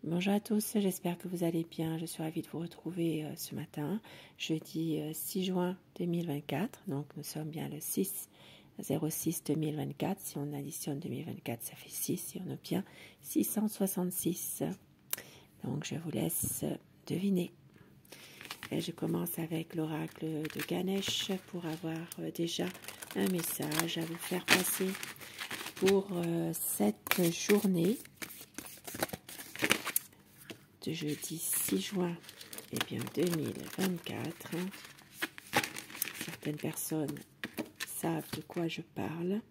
Bonjour à tous, j'espère que vous allez bien. Je suis ravie de vous retrouver ce matin, jeudi 6 juin 2024. Donc nous sommes bien le 6/06/2024. Si on additionne 2024, ça fait 6 et on obtient 666. Donc je vous laisse deviner. Et je commence avec l'oracle de Ganesh pour avoir déjà un message à vous faire passer pour cette journée de jeudi 6 juin 2024. Certaines personnes savent de quoi je parle.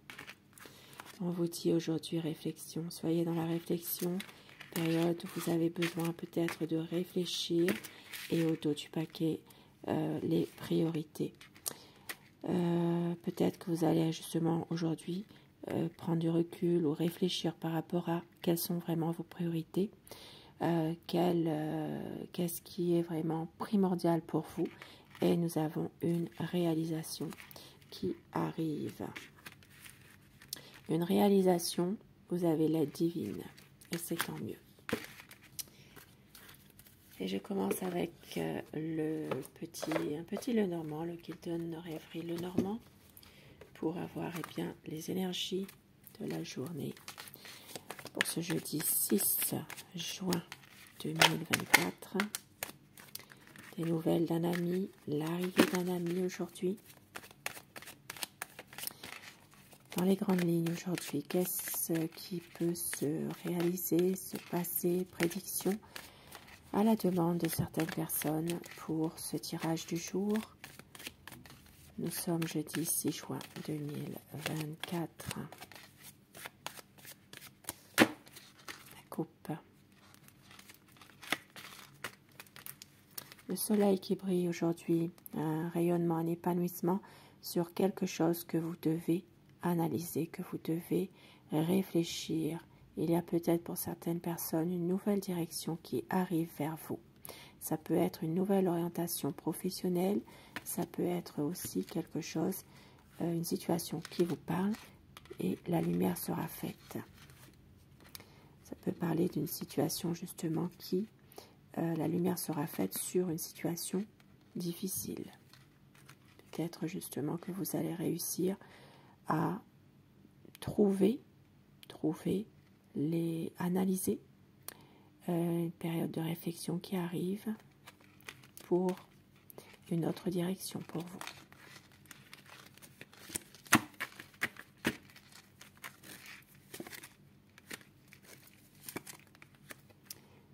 On vous dit aujourd'hui réflexion. Soyez dans la réflexion, période où vous avez besoin peut-être de réfléchir, et au dos du paquet, les priorités. Peut-être que vous allez justement aujourd'hui prendre du recul ou réfléchir par rapport à quelles sont vraiment vos priorités. Qu'est-ce qui est vraiment primordial pour vous, et nous avons une réalisation qui arrive. Une réalisation, vous avez l'aide divine et c'est tant mieux. Et je commence avec un petit Lenormand, le Guidon Rêverie Lenormand, pour avoir les énergies de la journée. Pour ce jeudi 6 juin 2024, des nouvelles d'un ami, l'arrivée d'un ami aujourd'hui. Dans les grandes lignes aujourd'hui, qu'est-ce qui peut se réaliser, se passer, prédiction à la demande de certaines personnes pour ce tirage du jour. Nous sommes jeudi 6 juin 2024. Coupe. Le soleil qui brille aujourd'hui, un rayonnement, un épanouissement sur quelque chose que vous devez analyser, que vous devez réfléchir. Il y a peut-être pour certaines personnes une nouvelle direction qui arrive vers vous. Ça peut être une nouvelle orientation professionnelle, ça peut être aussi quelque chose, une situation qui vous parle, et la lumière sera faite. Ça peut parler d'une situation justement qui, la lumière sera faite sur une situation difficile. Peut-être justement que vous allez réussir à analyser une période de réflexion qui arrive pour une autre direction pour vous.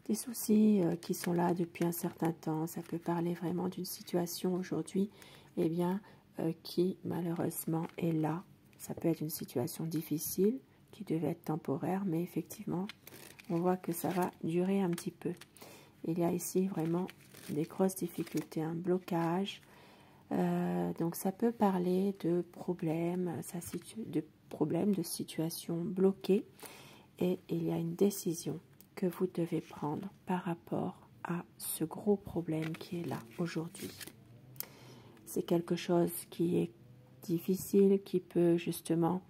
Des soucis qui sont là depuis un certain temps, ça peut parler vraiment d'une situation aujourd'hui, qui malheureusement est là. Ça peut être une situation difficile qui devait être temporaire, mais effectivement, on voit que ça va durer un petit peu. Il y a ici vraiment des grosses difficultés, un blocage. Donc ça peut parler de problèmes, de situations bloquées, et il y a une décision que vous devez prendre par rapport à ce gros problème qui est là aujourd'hui. C'est quelque chose qui est difficile, qui peut justement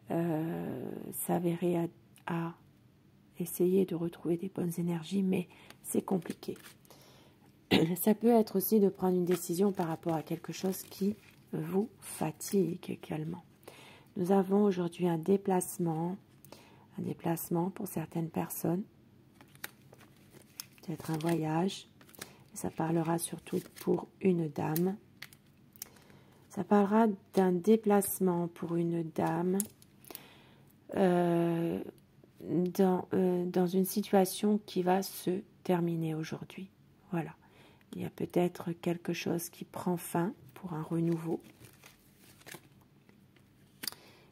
s'avérer à essayer de retrouver des bonnes énergies, mais c'est compliqué. Ça peut être aussi de prendre une décision par rapport à quelque chose qui vous fatigue également. Nous avons aujourd'hui un déplacement pour certaines personnes, peut-être un voyage. Ça parlera surtout pour une dame. Ça parlera d'un déplacement pour une dame dans une situation qui va se terminer aujourd'hui. Voilà. Il y a peut-être quelque chose qui prend fin pour un renouveau.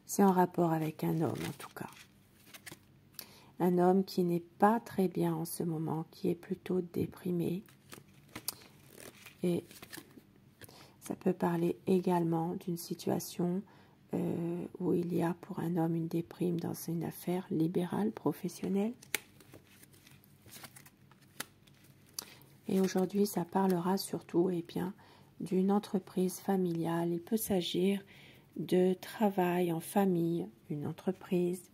C'est en rapport avec un homme en tout cas. Un homme qui n'est pas très bien en ce moment, qui est plutôt déprimé. Et ça peut parler également d'une situation où il y a pour un homme une déprime dans une affaire libérale, professionnelle. Et aujourd'hui, ça parlera surtout d'une entreprise familiale. Il peut s'agir de travail en famille, une entreprise.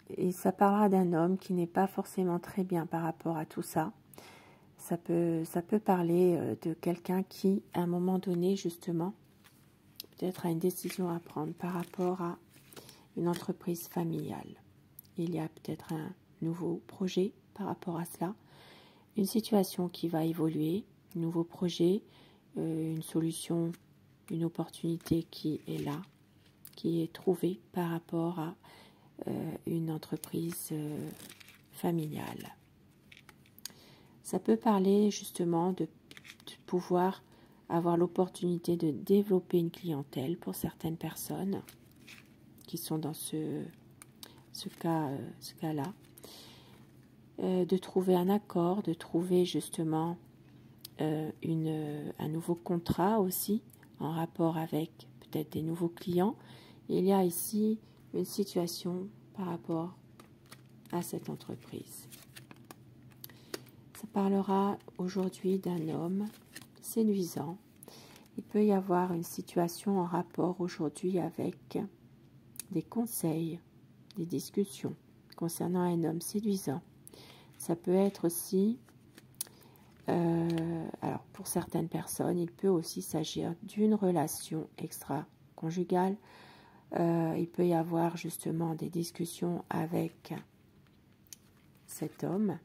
et ça parlera d'un homme qui n'est pas forcément très bien par rapport à tout ça. Ça peut parler de quelqu'un qui, à un moment donné, justement, peut-être a une décision à prendre par rapport à une entreprise familiale. Il y a peut-être un nouveau projet par rapport à cela, une situation qui va évoluer, un nouveau projet, une solution, une opportunité qui est là, qui est trouvée par rapport à une entreprise familiale. Ça peut parler justement de pouvoir avoir l'opportunité de développer une clientèle pour certaines personnes qui sont dans ce cas-là, de trouver un accord, de trouver justement un nouveau contrat aussi en rapport avec peut-être des nouveaux clients. Il y a ici une situation par rapport à cette entreprise. Ça parlera aujourd'hui d'un homme séduisant. Il peut y avoir une situation en rapport aujourd'hui avec des conseils, des discussions concernant un homme séduisant. Ça peut être aussi, alors pour certaines personnes, il peut aussi s'agir d'une relation extra-conjugale. Il peut y avoir justement des discussions avec cet homme,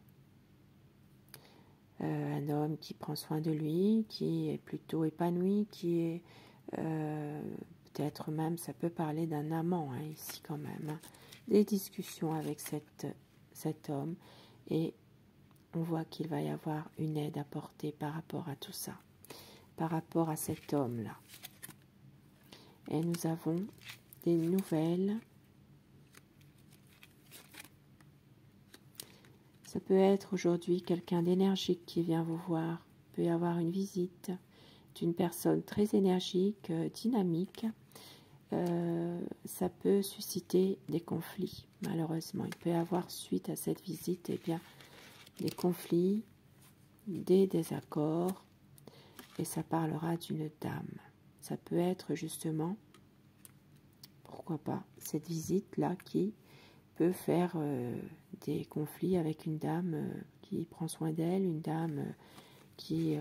un homme qui prend soin de lui, qui est plutôt épanoui, qui est peut-être même, ça peut parler d'un amant ici quand même, des discussions avec cet homme, et on voit qu'il va y avoir une aide apportée par rapport à tout ça, par rapport à cet homme-là. Et nous avons des nouvelles. Ça peut être aujourd'hui quelqu'un d'énergique qui vient vous voir. Il peut y avoir une visite d'une personne très énergique, dynamique. Ça peut susciter des conflits, malheureusement. Il peut y avoir, suite à cette visite, des conflits, des désaccords, et ça parlera d'une dame. Ça peut être justement, pourquoi pas, cette visite-là qui peut faire des conflits avec une dame qui prend soin d'elle, une dame qui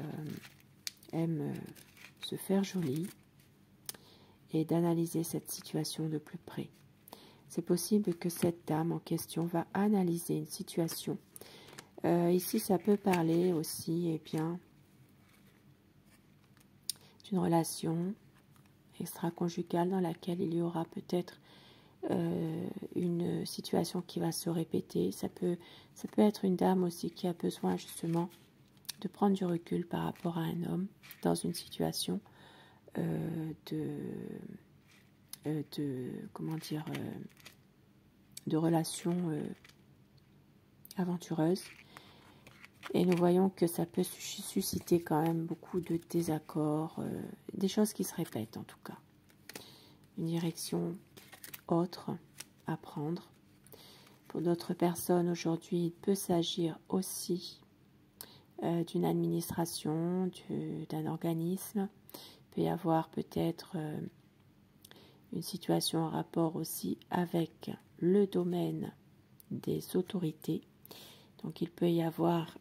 aime se faire jolie, et d'analyser cette situation de plus près. C'est possible que cette dame en question va analyser une situation. Ici, ça peut parler aussi d'une relation extra-conjugale dans laquelle il y aura peut-être une situation qui va se répéter. Ça peut être une dame aussi qui a besoin justement de prendre du recul par rapport à un homme dans une situation de relation aventureuse. Et nous voyons que ça peut susciter quand même beaucoup de désaccords, des choses qui se répètent en tout cas. Une direction autre à prendre. Pour d'autres personnes aujourd'hui, il peut s'agir aussi d'une administration, d'un organisme. Il peut y avoir peut-être une situation en rapport aussi avec le domaine des autorités. Donc il peut y avoir,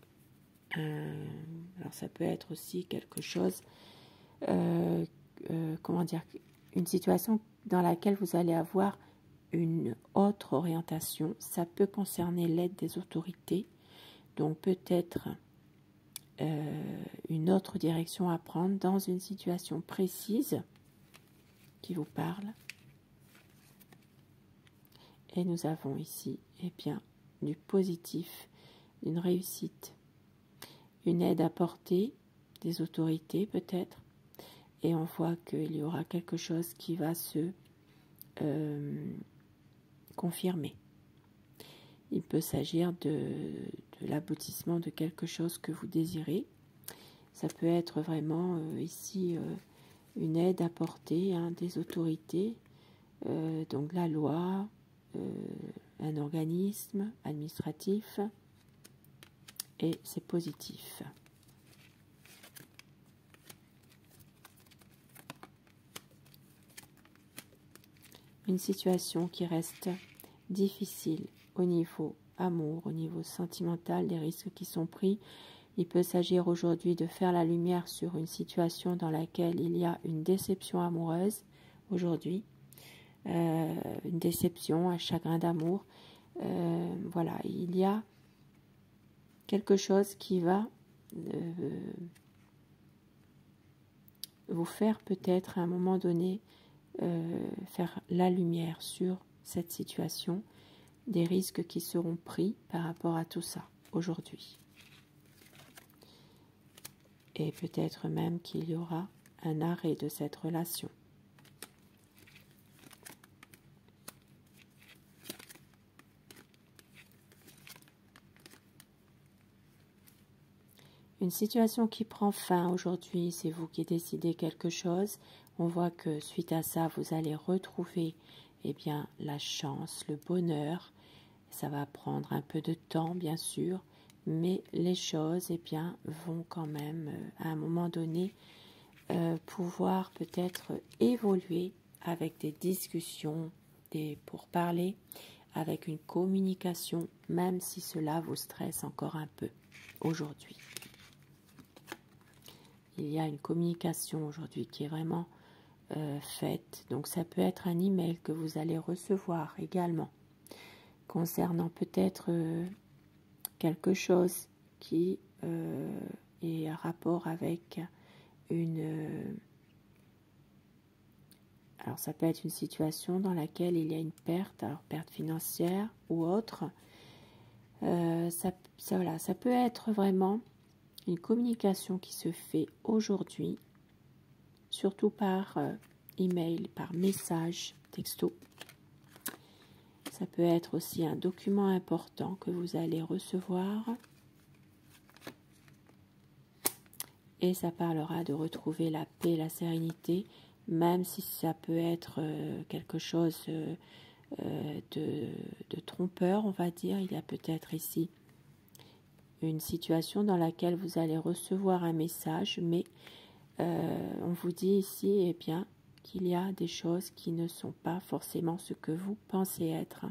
alors ça peut être aussi quelque chose, une situation dans laquelle vous allez avoir une autre orientation. Ça peut concerner l'aide des autorités, donc peut-être une autre direction à prendre dans une situation précise qui vous parle. Et nous avons ici du positif, une réussite, une aide apportée des autorités peut-être, et on voit qu'il y aura quelque chose qui va se confirmer. Il peut s'agir de l'aboutissement de quelque chose que vous désirez. Ça peut être vraiment ici une aide apportée des autorités, donc la loi, un organisme administratif, et c'est positif. Une situation qui reste difficile au niveau amour, au niveau sentimental, des risques qui sont pris. Il peut s'agir aujourd'hui de faire la lumière sur une situation dans laquelle il y a une déception amoureuse aujourd'hui, une déception, un chagrin d'amour. Voilà, il y a quelque chose qui va vous faire peut-être à un moment donné faire la lumière sur cette situation, des risques qui seront pris par rapport à tout ça aujourd'hui. Et peut-être même qu'il y aura un arrêt de cette relation. Une situation qui prend fin aujourd'hui, c'est vous qui décidez quelque chose. On voit que suite à ça, vous allez retrouver bien, la chance, le bonheur. Ça va prendre un peu de temps, bien sûr, mais les choses bien, vont quand même, à un moment donné, pouvoir peut-être évoluer avec des discussions, des pourparlers, avec une communication, même si cela vous stresse encore un peu aujourd'hui. Il y a une communication aujourd'hui qui est vraiment faite. Donc ça peut être un email que vous allez recevoir également concernant peut-être quelque chose qui est en rapport avec une... alors ça peut être une situation dans laquelle il y a une perte, alors perte financière ou autre. Ça peut être vraiment une communication qui se fait aujourd'hui, surtout par email, par message, texto. Ça peut être aussi un document important que vous allez recevoir. Et ça parlera de retrouver la paix, la sérénité, même si ça peut être quelque chose de trompeur, on va dire. Il y a peut-être ici une situation dans laquelle vous allez recevoir un message, mais on vous dit ici bien, qu'il y a des choses qui ne sont pas forcément ce que vous pensez être.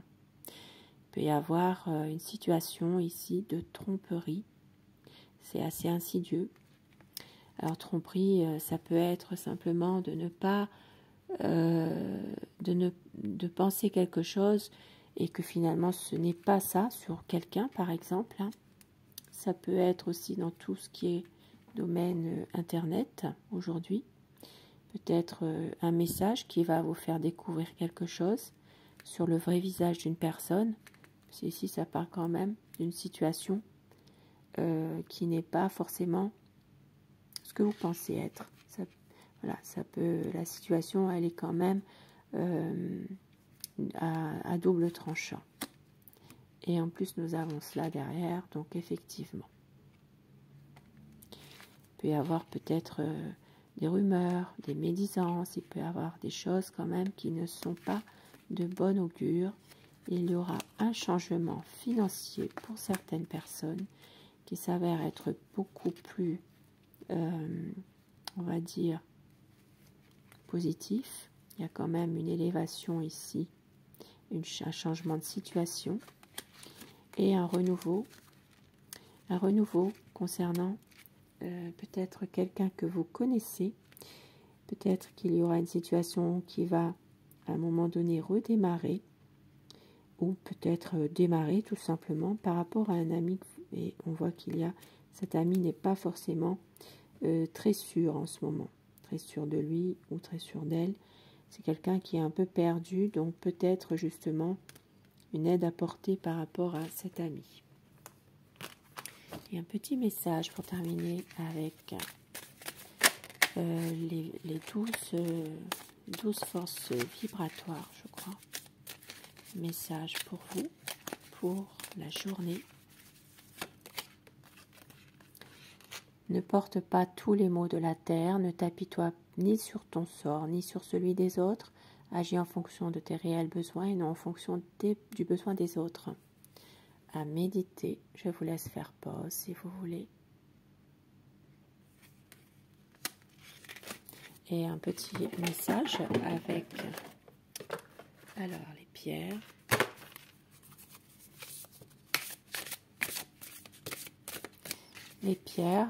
Il peut y avoir une situation ici de tromperie. C'est assez insidieux. Alors tromperie, ça peut être simplement de ne pas de penser quelque chose et que finalement ce n'est pas ça sur quelqu'un par exemple. Ça peut être aussi dans tout ce qui est domaine internet aujourd'hui. Peut-être un message qui va vous faire découvrir quelque chose sur le vrai visage d'une personne. Parce qu'ici ça parle quand même d'une situation qui n'est pas forcément ce que vous pensez être. Voilà, la situation, elle est quand même à double tranchant. Et en plus, nous avons cela derrière, donc effectivement. Il peut y avoir peut-être des rumeurs, des médisances, il peut y avoir des choses quand même qui ne sont pas de bon augure. Il y aura un changement financier pour certaines personnes qui s'avère être beaucoup plus, on va dire, positif. Il y a quand même une élévation ici, un changement de situation et un renouveau concernant peut-être quelqu'un que vous connaissez. Peut-être qu'il y aura une situation qui va à un moment donné redémarrer ou peut-être démarrer tout simplement par rapport à un ami. Et on voit qu'il y a, cet ami n'est pas forcément très sûr en ce moment, très sûr de lui ou très sûr d'elle. C'est quelqu'un qui est un peu perdu, donc peut-être justement une aide apportée par rapport à cet ami. Et un petit message pour terminer avec les 12 forces vibratoires, je crois. Message pour vous, pour la journée. Ne porte pas tous les maux de la terre, ne t'apitoie ni sur ton sort, ni sur celui des autres. Agis en fonction de tes réels besoins et non en fonction du besoin des autres. À méditer, je vous laisse faire pause si vous voulez. Et un petit message avec alors les pierres. les pierres,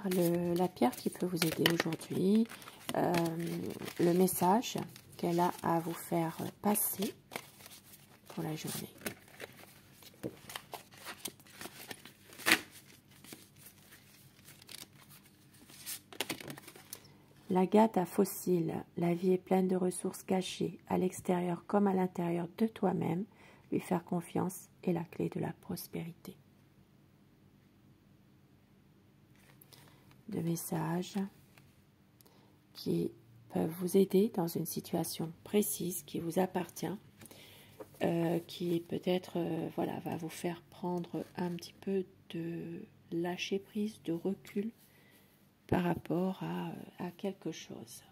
la pierre qui peut vous aider aujourd'hui, le message qu'elle a à vous faire passer pour la journée. L'agate à fossiles, la vie est pleine de ressources cachées, à l'extérieur comme à l'intérieur de toi-même, lui faire confiance est la clé de la prospérité. De messages qui peuvent vous aider dans une situation précise qui vous appartient, qui peut-être voilà, va vous faire prendre un petit peu de lâcher prise, de recul par rapport à quelque chose.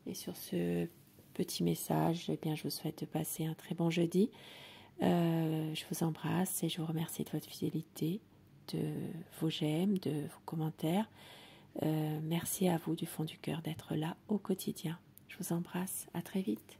Et sur ce petit message, eh bien, je vous souhaite de passer un très bon jeudi. Je vous embrasse et je vous remercie de votre fidélité, de vos j'aime, de vos commentaires. Merci à vous du fond du cœur d'être là au quotidien. Je vous embrasse, à très vite.